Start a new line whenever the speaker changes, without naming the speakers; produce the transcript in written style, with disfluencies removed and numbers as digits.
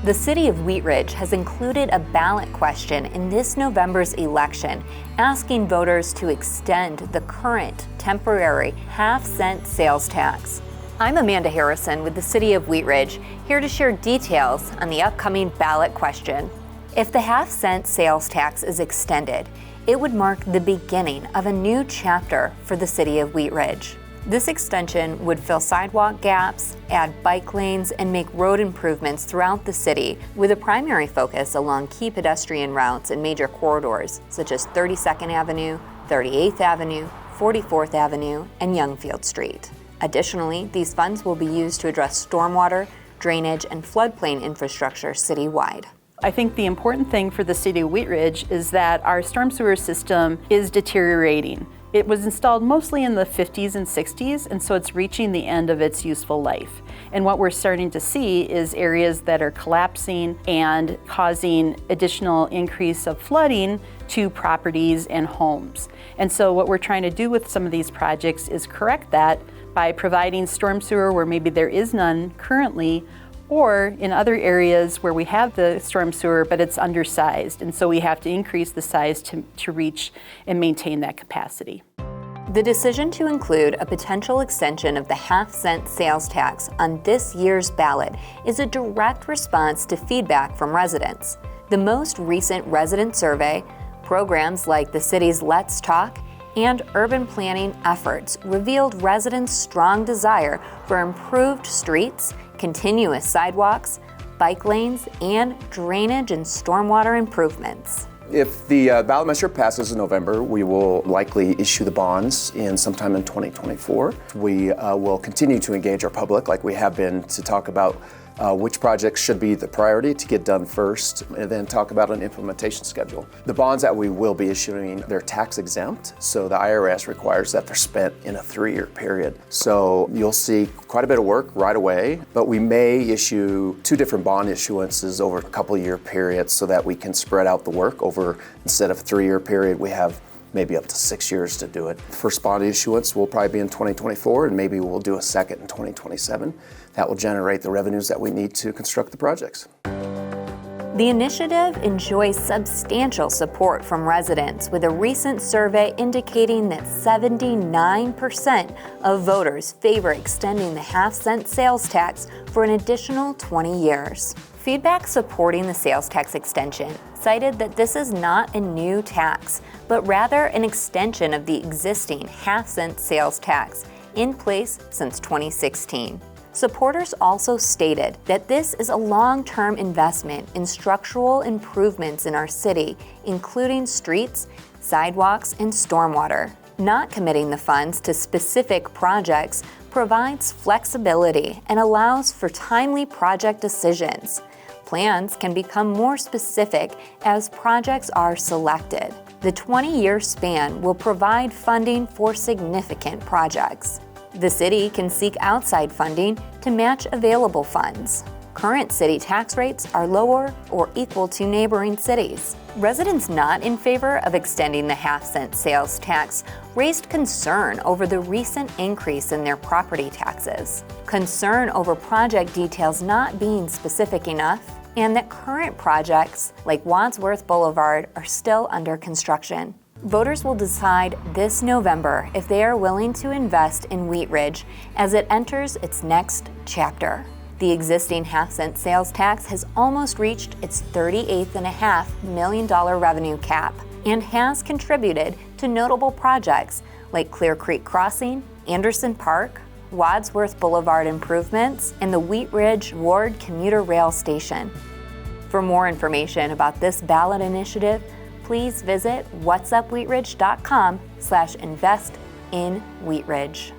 The City of Wheat Ridge has included a ballot question in this November's election, asking voters to extend the current temporary half-cent sales tax. I'm Amanda Harrison with the City of Wheat Ridge, here to share details on the upcoming ballot question. If the half-cent sales tax is extended, it would mark the beginning of a new chapter for the City of Wheat Ridge. This extension would fill sidewalk gaps, add bike lanes, and make road improvements throughout the city, with a primary focus along key pedestrian routes and major corridors, such as 32nd Avenue, 38th Avenue, 44th Avenue, and Youngfield Street. Additionally, these funds will be used to address stormwater, drainage, and floodplain infrastructure citywide.
I think the important thing for the City of Wheat Ridge is that our storm sewer system is deteriorating. It was installed mostly in the 50s and 60s, and so it's reaching the end of its useful life. And what we're starting to see is areas that are collapsing and causing additional increase of flooding to properties and homes. And so what we're trying to do with some of these projects is correct that by providing storm sewer where maybe there is none currently, or in other areas where we have the storm sewer, but it's undersized. And so we have to increase the size to reach and maintain that capacity.
The decision to include a potential extension of the half-cent sales tax on this year's ballot is a direct response to feedback from residents. The most recent resident survey, programs like the city's Let's Talk, and urban planning efforts revealed residents' strong desire for improved streets, continuous sidewalks, bike lanes, and drainage and stormwater improvements.
If the ballot measure passes in November, we will likely issue the bonds sometime in 2024. We will continue to engage our public like we have been to talk about which projects should be the priority to get done first, and then talk about an implementation schedule. The bonds that we will be issuing, they're tax exempt, so the IRS requires that they're spent in a 3-year period. So you'll see quite a bit of work right away, but we may issue 2 different bond issuances over a couple-year periods so that we can spread out the work over, instead of a 3-year period, we have maybe up to 6 years to do it. First bond issuance will probably be in 2024, and maybe we'll do a second in 2027. That will generate the revenues that we need to construct the projects.
The initiative enjoys substantial support from residents, with a recent survey indicating that 79% of voters favor extending the half-cent sales tax for an additional 20 years. Feedback supporting the sales tax extension cited that this is not a new tax, but rather an extension of the existing half-cent sales tax in place since 2016. Supporters also stated that this is a long-term investment in structural improvements in our city, including streets, sidewalks, and stormwater. Not committing the funds to specific projects provides flexibility and allows for timely project decisions. Plans can become more specific as projects are selected. The 20-year span will provide funding for significant projects. The city can seek outside funding to match available funds. Current city tax rates are lower or equal to neighboring cities. Residents not in favor of extending the half-cent sales tax raised concern over the recent increase in their property taxes, concern over project details not being specific enough, and that current projects like Wadsworth Boulevard are still under construction. Voters will decide this November if they are willing to invest in Wheat Ridge as it enters its next chapter. The existing half-cent sales tax has almost reached its $38.5 million revenue cap and has contributed to notable projects like Clear Creek Crossing, Anderson Park, Wadsworth Boulevard improvements, and the Wheat Ridge Ward Commuter Rail Station. For more information about this ballot initiative, please visit whatsupwheatridge.com/invest in Wheat Ridge.